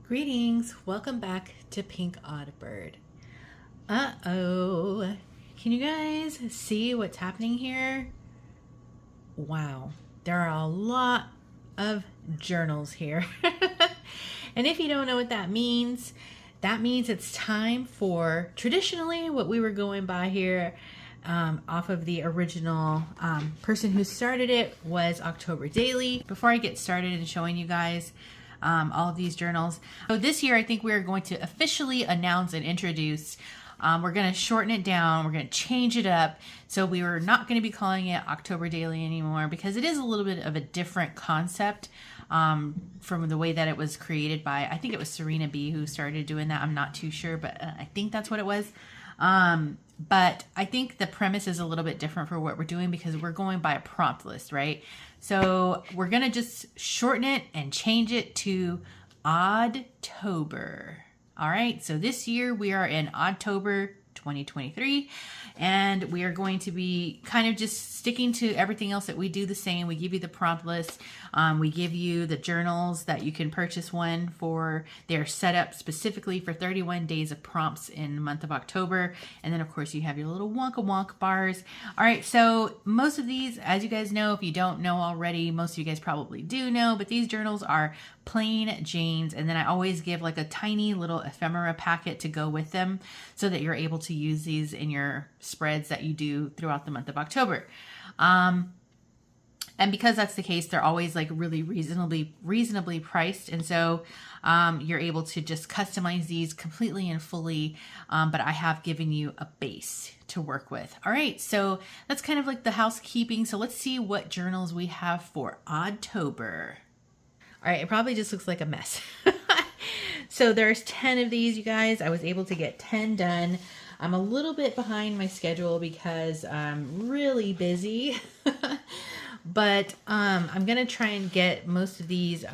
Greetings, welcome back to PinkOddBird. Uh-oh, can you guys see what's happening here? Wow, there are a lot of journals here. And if you don't know what that means it's time for traditionally what we were going by here off of the original person who started it was Oddtober Daily. Before I get started in showing you guys all of these journals. So this year, I think we're going to officially announce and introduce, we're going to shorten it down. We're going to change it up. So we are not going to be calling it Oddtober Daily anymore because it is a little bit of a different concept from the way that it was created by, I think it was Serena B who started doing that. I'm not too sure, but I think that's what it was. But I think the premise is a little bit different for what we're doing because we're going by a prompt list, right? So we're going to just shorten it and change it to Oddtober. All right. So this year we are in Oddtober 2023, and we are going to be kind of just sticking to everything else that we do the same. We give you the prompt list. We give you the journals that you can purchase one for. They're set up specifically for 31 days of prompts in the month of October. And then of course you have your little Wonka bars. All right. So most of these, as you guys know, if you don't know already, most of you guys probably do know, but these journals are plain Janes. And then I always give like a tiny little ephemera packet to go with them so that you're able to use these in your spreads that you do throughout the month of October. And because that's the case, they're always like really reasonably priced. And so you're able to just customize these completely and fully. But I have given you a base to work with. All right, so that's kind of like the housekeeping. So let's see what journals we have for Oddtober. All right, it probably just looks like a mess. So there's 10 of these, you guys. I was able to get 10 done. I'm a little bit behind my schedule because I'm really busy. But I'm going to try and get most of these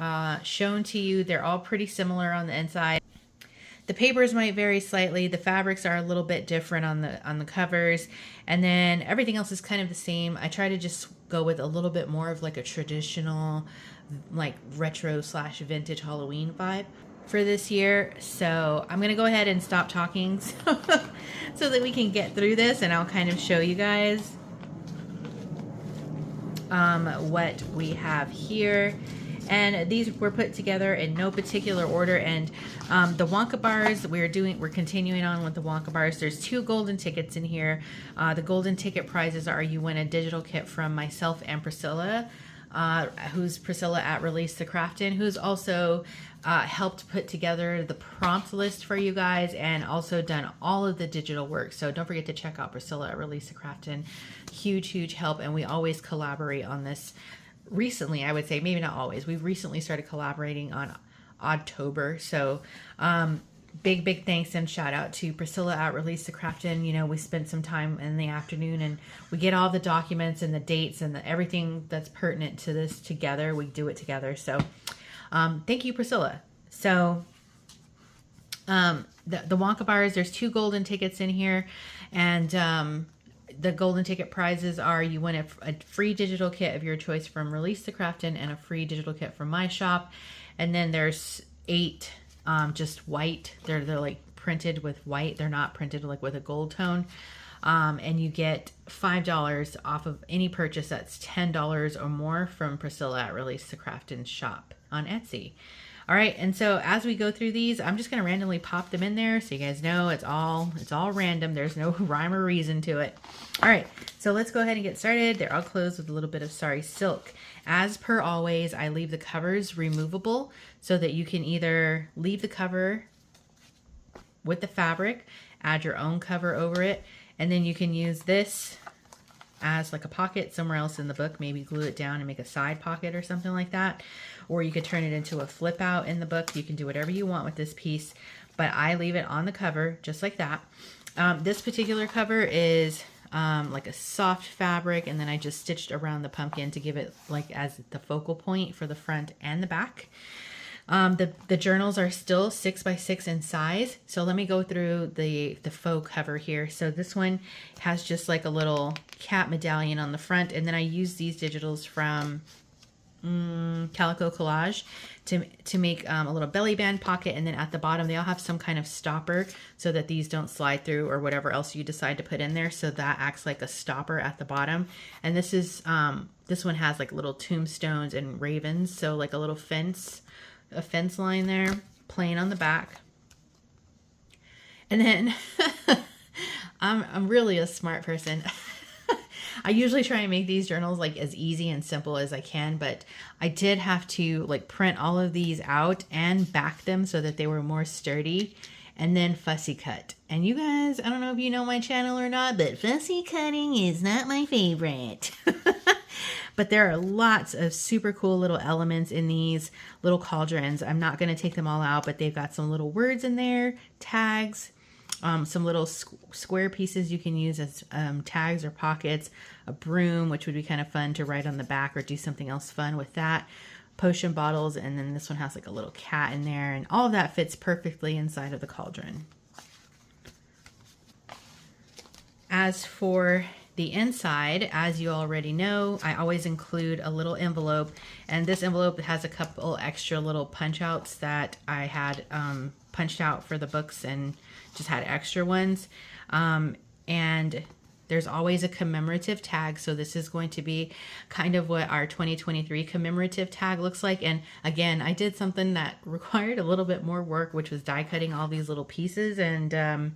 shown to you. They're all pretty similar on the inside. The papers might vary slightly. The fabrics are a little bit different on the covers. And then everything else is kind of the same. I try to just go with a little bit more of like a traditional, like retro / vintage Halloween vibe for this year. So I'm going to go ahead and stop talking so that we can get through this, and I'll kind of show you guys what we have here. And these were put together in no particular order. And the Wonka Bars, we're continuing on with the Wonka Bars. There's 2 golden tickets in here. The golden ticket prizes are you win a digital kit from myself and Priscilla, who's Priscilla at Release the Craftin', who's also helped put together the prompt list for you guys and also done all of the digital work. So don't forget to check out Priscilla at Release the Craftin'. Huge help, and we always collaborate on this. Recently, I would say, maybe not always, we've recently started collaborating on Oddtober. So big thanks and shout out to Priscilla at Release the Craftin'. You know, we spent some time in the afternoon and we get all the documents and the dates and everything that's pertinent to this together. We do it together. So thank you, Priscilla. So the Wonka Bars, there's 2 golden tickets in here, and the golden ticket prizes are you win a free digital kit of your choice from Release the Craftin' and a free digital kit from my shop. And then there's 8 just white. They're like printed with white. They're not printed like with a gold tone. And you get $5 off of any purchase that's $10 or more from Priscilla at Release the Craftin' shop on Etsy. All right, and so as we go through these, I'm just going to randomly pop them in there so you guys know it's all random. There's no rhyme or reason to it. All right, so let's go ahead and get started. They're all closed with a little bit of Sari Silk. As per always, I leave the covers removable so that you can either leave the cover with the fabric, add your own cover over it, and then you can use this as like a pocket somewhere else in the book. Maybe glue it down and make a side pocket or something like that. Or you could turn it into a flip out in the book. You can do whatever you want with this piece, but I leave it on the cover just like that. This particular cover is like a soft fabric, and then I just stitched around the pumpkin to give it like as the focal point for the front and the back. The journals are still 6x6 in size. So let me go through the faux cover here. So this one has just like a little cat medallion on the front, and then I use these digitals from calico collage to make a little belly band pocket, and then at the bottom they all have some kind of stopper so that these don't slide through or whatever else you decide to put in there, so that acts like a stopper at the bottom. And this is this one has like little tombstones and ravens, so like a little fence line there plain on the back. And then I'm really a smart person. I usually try and make these journals like as easy and simple as I can, but I did have to like print all of these out and back them so that they were more sturdy, and then fussy cut. And you guys, I don't know if you know my channel or not, but fussy cutting is not my favorite. But there are lots of super cool little elements in these little cauldrons. I'm not going to take them all out, but they've got some little words in there, tags, some little square pieces you can use as tags or pockets, a broom, which would be kind of fun to write on the back or do something else fun with that, potion bottles, and then this one has like a little cat in there, and all of that fits perfectly inside of the cauldron. As for the inside, as you already know, I always include a little envelope, and this envelope has a couple extra little punch outs that I had punched out for the books and just had extra ones. And there's always a commemorative tag, so this is going to be kind of what our 2023 commemorative tag looks like. And again, I did something that required a little bit more work, which was die cutting all these little pieces, and yeah.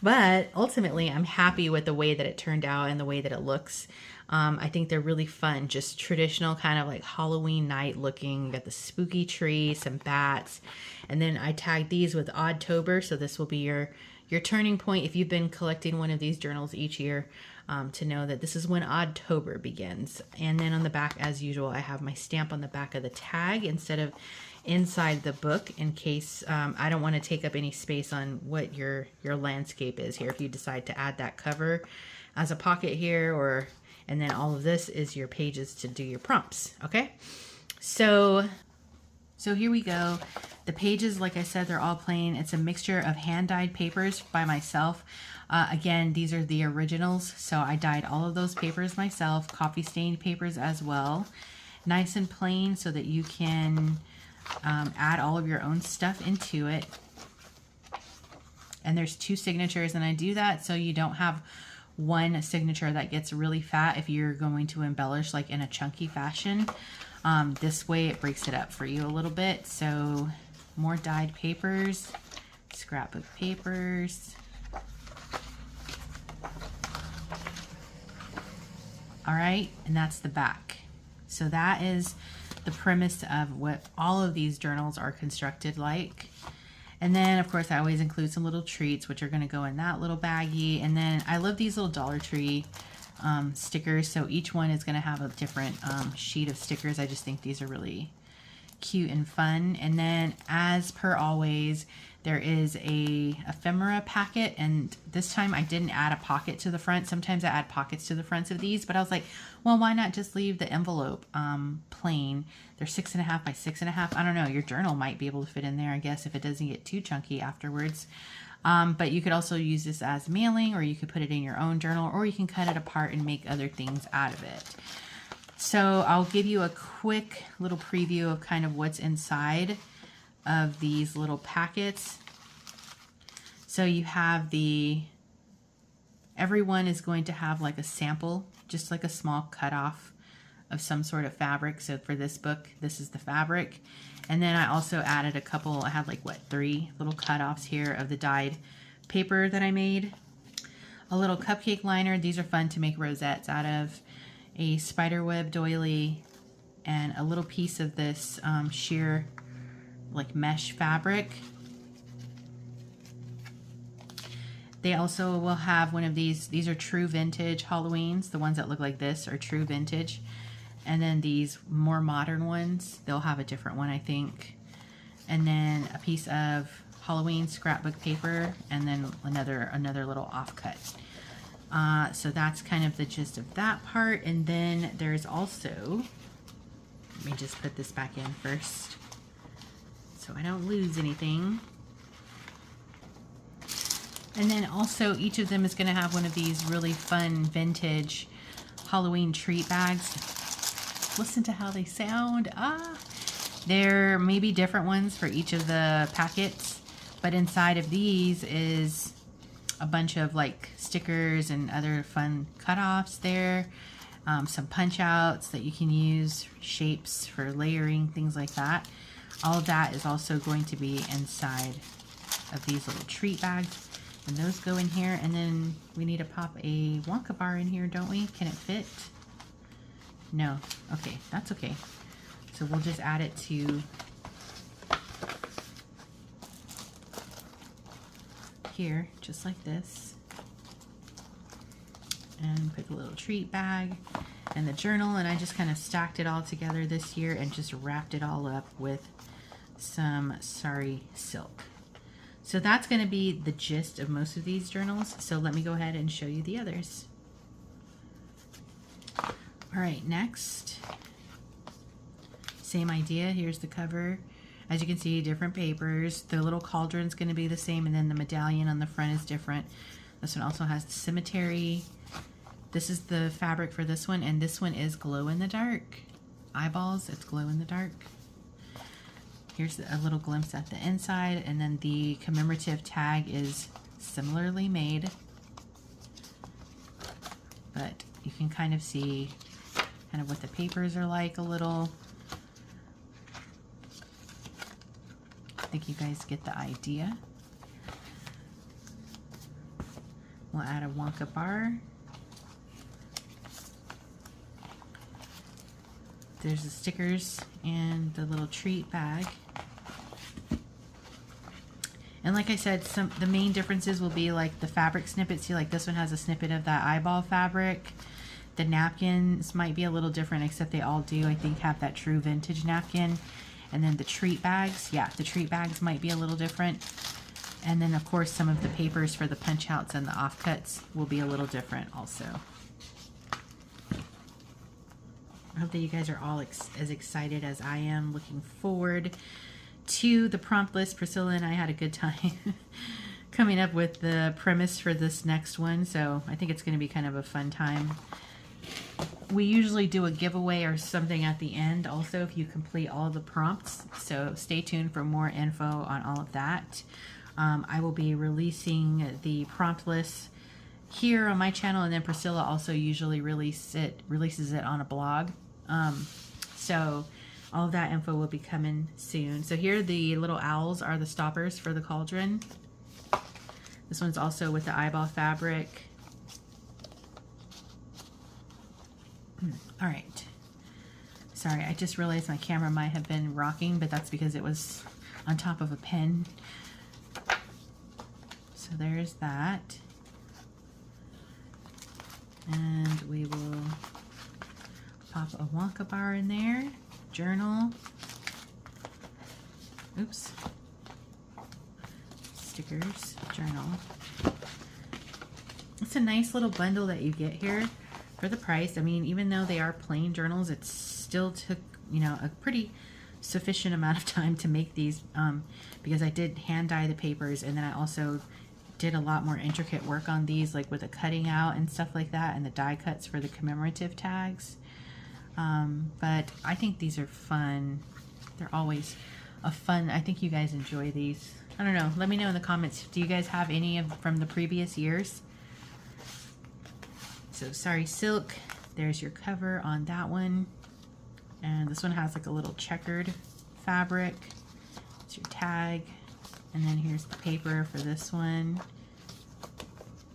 But ultimately, I'm happy with the way that it turned out and the way that it looks. I think they're really fun, just traditional kind of like Halloween night looking. You got the spooky tree, some bats, and then I tagged these with Oddtober, so this will be your turning point if you've been collecting one of these journals each year, to know that this is when Oddtober begins. And then on the back, as usual, I have my stamp on the back of the tag instead of inside the book, in case I don't want to take up any space on what your landscape is here. If you decide to add that cover as a pocket here, and then all of this is your pages to do your prompts. Okay, so here we go. The pages, like I said, they're all plain. It's a mixture of hand-dyed papers by myself. Again, these are the originals, so I dyed all of those papers myself, coffee stained papers as well. Nice and plain so that you can add all of your own stuff into it. And there's 2 signatures, and I do that so you don't have one signature that gets really fat if you're going to embellish like in a chunky fashion. This way it breaks it up for you a little bit. So more dyed papers, scrapbook papers. All right, and that's the back. So that is the premise of what all of these journals are constructed like. And then of course I always include some little treats, which are going to go in that little baggie. And then I love these little Dollar Tree stickers, so each one is going to have a different sheet of stickers. I just think these are really cute and fun. And then, as per always, there is a ephemera packet, and this time I didn't add a pocket to the front. Sometimes I add pockets to the fronts of these, but I was like, well, why not just leave the envelope plain? They're 6.5 by 6.5. I don't know, your journal might be able to fit in there, I guess, if it doesn't get too chunky afterwards. But you could also use this as mailing, or you could put it in your own journal, or you can cut it apart and make other things out of it. So I'll give you a quick little preview of kind of what's inside of these little packets. So you have everyone is going to have like a sample, just like a small cutoff of some sort of fabric. So for this book, this is the fabric. And then I also added a couple, I had like, 3 little cutoffs here of the dyed paper that I made. A little cupcake liner. These are fun to make rosettes out of. A spiderweb doily, and a little piece of this sheer like mesh fabric. They also will have one of these are true vintage Halloweens. The ones that look like this are true vintage. And then these more modern ones, they'll have a different one, I think. And then a piece of Halloween scrapbook paper, and then another little offcut. So that's kind of the gist of that part. And then there's also, let me just put this back in first so I don't lose anything. And then also each of them is going to have one of these really fun vintage Halloween treat bags. Listen to how they sound. There may be different ones for each of the packets, but inside of these is a bunch of like stickers and other fun cutoffs there. Some punch outs that you can use, shapes for layering, things like that. All of that is also going to be inside of these little treat bags. And those go in here, and then we need to pop a Wonka bar in here, don't we? Can it fit? No. Okay, that's okay. So we'll just add it to here, just like this. And put a little treat bag and the journal, and I just kind of stacked it all together this year and just wrapped it all up with some sari silk. So that's going to be the gist of most of these journals. So let me go ahead and show you the others. All right, next, same idea. Here's the cover. As you can see, different papers. The little cauldron's going to be the same, and then the medallion on the front is different. This one also has the cemetery. This is the fabric for this one, and this one is glow in the dark. Eyeballs, it's glow in the dark. Here's a little glimpse at the inside, and then the commemorative tag is similarly made, but you can kind of see kind of what the papers are like a little. I think you guys get the idea. We'll add a Wonka bar. There's the stickers and the little treat bag. And like I said, the main differences will be like the fabric snippets. See, like this one has a snippet of that eyeball fabric. The napkins might be a little different, except they all do, I think, have that true vintage napkin. And then the treat bags, yeah, the treat bags might be a little different. And then of course some of the papers for the punch outs and the offcuts will be a little different also. I hope that you guys are all as excited as I am. Looking forward to the prompt list. Priscilla and I had a good time coming up with the premise for this next one, so I think it's going to be kind of a fun time. We usually do a giveaway or something at the end also if you complete all the prompts, so stay tuned for more info on all of that. I will be releasing the prompt list here on my channel, and then Priscilla also usually releases it on a blog. So all of that info will be coming soon. So here the little owls are the stoppers for the cauldron. This one's also with the eyeball fabric. All right. Sorry, I just realized my camera might have been rocking, but that's because it was on top of a pen. So there's that. And we will pop a Wonka bar in there. Journal. Oops. Stickers. Journal. It's a nice little bundle that you get here for the price. I mean, even though they are plain journals, it still took, you know, a pretty sufficient amount of time to make these, because I did hand dye the papers, and then I also did a lot more intricate work on these, like with the cutting out and stuff like that, and the die cuts for the commemorative tags. But I think these are fun. They're always a fun. I think you guys enjoy these. I don't know. Let me know in the comments. Do you guys have any from the previous years? So Sari Silk. There's your cover on that one. And this one has like a little checkered fabric. It's your tag. And then here's the paper for this one.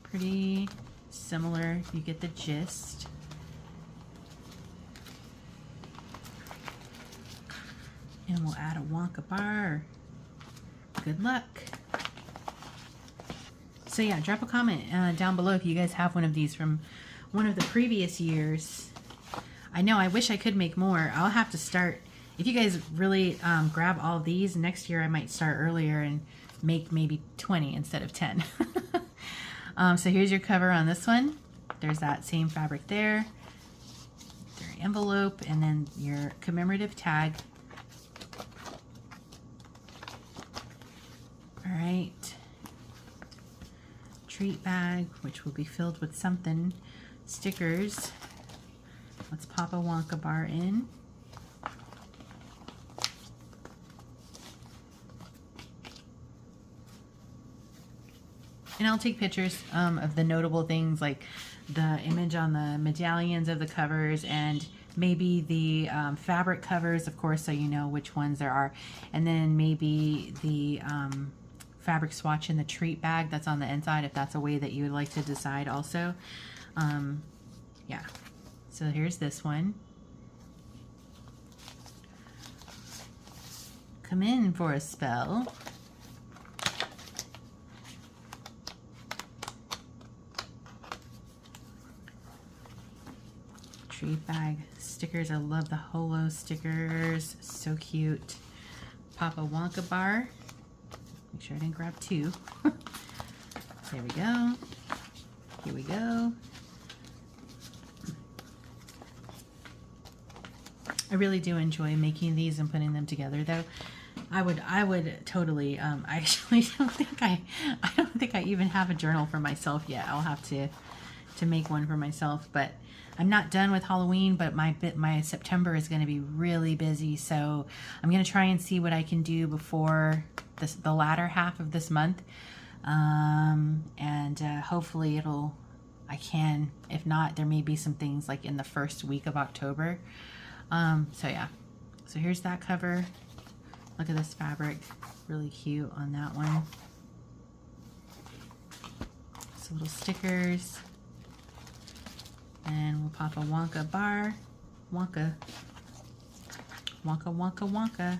Pretty similar. You get the gist. And we'll add a Wonka bar. Good luck. So yeah, drop a comment down below if you guys have one of these from one of the previous years. I know, I wish I could make more. I'll have to start. If you guys really grab all these, next year I might start earlier and make maybe 20 instead of 10. So here's your cover on this one. There's that same fabric there. Your envelope, and then your commemorative tag. All right. Treat bag, which will be filled with something. Stickers. Let's pop a Wonka bar in. And I'll take pictures of the notable things, like the image on the medallions of the covers, and maybe the fabric covers, of course, so you know which ones there are. And then maybe the fabric swatch in the treat bag that's on the inside, if that's a way that you would like to decide also. Yeah, so here's this one. Come in for a spell. Treat bag stickers. I love the holo stickers. So cute. Pop a Wonka bar. Make sure I didn't grab two. There we go. Here we go. I really do enjoy making these and putting them together, though. I would totally. I actually don't think I even have a journal for myself yet. I'll have to make one for myself, but I'm not done with Halloween, but my September is going to be really busy, so I'm going to try and see what I can do before the latter half of this month, and hopefully I can. If not, there may be some things like in the first week of October. So yeah, so here's that cover. Look at this fabric, really cute on that one. Some little stickers. And we'll pop a Wonka bar. Wonka. Wonka, Wonka, Wonka.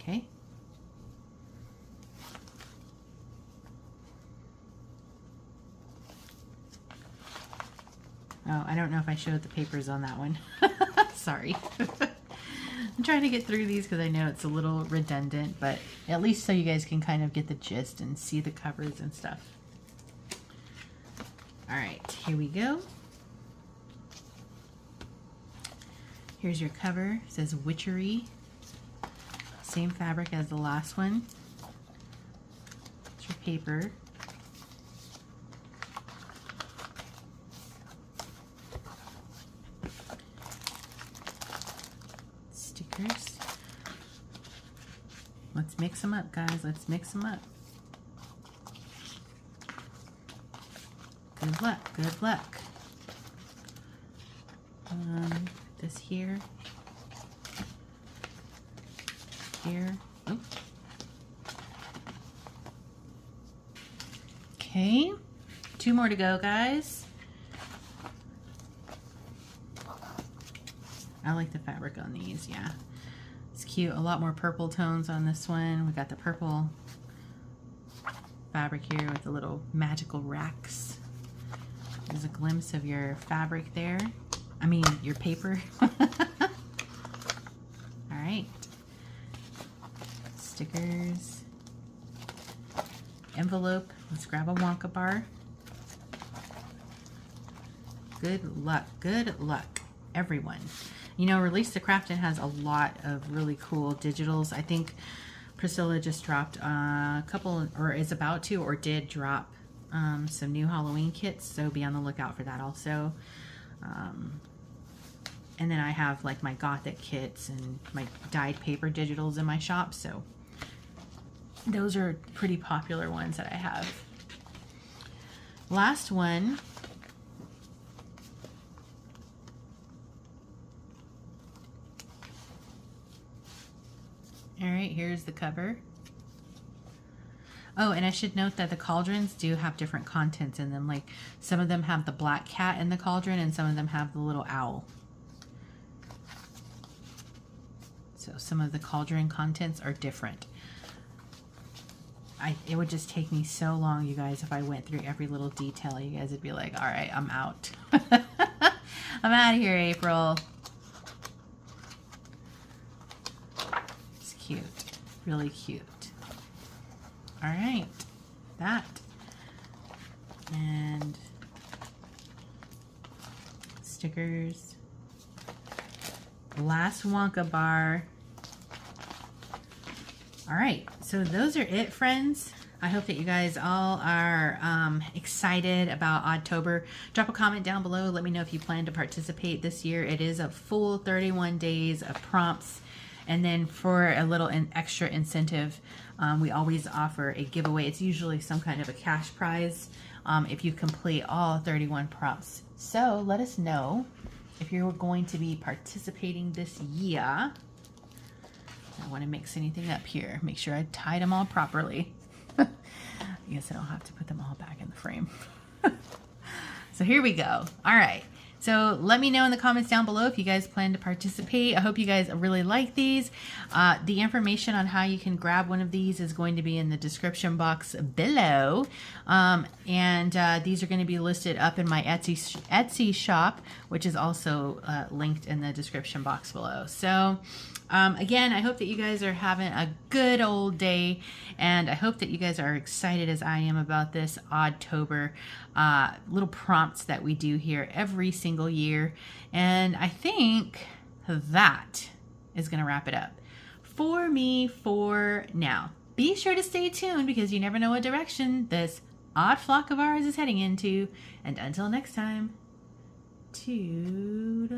Okay. Oh, I don't know if I showed the papers on that one. Sorry. I'm trying to get through these because I know it's a little redundant, but at least so you guys can kind of get the gist and see the covers and stuff. All right, here we go. Here's your cover. It says Witchery. Same fabric as the last one. It's your paper. Stickers. Let's mix them up, guys. Let's mix them up. Good luck, good luck. This here. Here. Oh. Okay. 2 more to go, guys. I like the fabric on these, yeah. It's cute. A lot more purple tones on this one. We got the purple fabric here with the little magical racks. There's a glimpse of your fabric there. I mean, your paper. All right. Stickers. Envelope. Let's grab a Wonka bar. Good luck, everyone. You know, Release the Craftin' has a lot of really cool digitals. I think Priscilla just dropped a couple, or is about to, or did drop some new Halloween kits, so be on the lookout for that also. And then I have like my Gothic kits and my dyed paper digitals in my shop, so those are pretty popular ones that I have. Last one. All right, here's the cover. Oh, and I should note that the cauldrons do have different contents in them. Like some of them have the black cat in the cauldron and some of them have the little owl. So some of the cauldron contents are different. It would just take me so long, you guys, if I went through every little detail. You guys would be like, all right, I'm out. I'm out of here, April. It's cute, really cute. All right, that. And stickers. Last Wonka bar. All right, so those are it, friends. I hope that you guys all are excited about Oddtober. Drop a comment down below. Let me know if you plan to participate this year. It is a full 31 days of prompts. And then for a little extra incentive, we always offer a giveaway. It's usually some kind of a cash prize if you complete all 31 prompts. So let us know if you're going to be participating this year. I don't want to mix anything up here. Make sure I tied them all properly. I guess I don't have to put them all back in the frame. So here we go. All right. So let me know in the comments down below if you guys plan to participate. I hope you guys really like these. The information on how you can grab one of these is going to be in the description box below. These are going to be listed up in my Etsy shop, which is also linked in the description box below. So again, I hope that you guys are having a good old day, and I hope that you guys are excited as I am about this Oddtober little prompts that we do here every single year. And I think that is going to wrap it up for me for now. Be sure to stay tuned because you never know what direction this odd flock of ours is heading into. And until next time, toodaloo.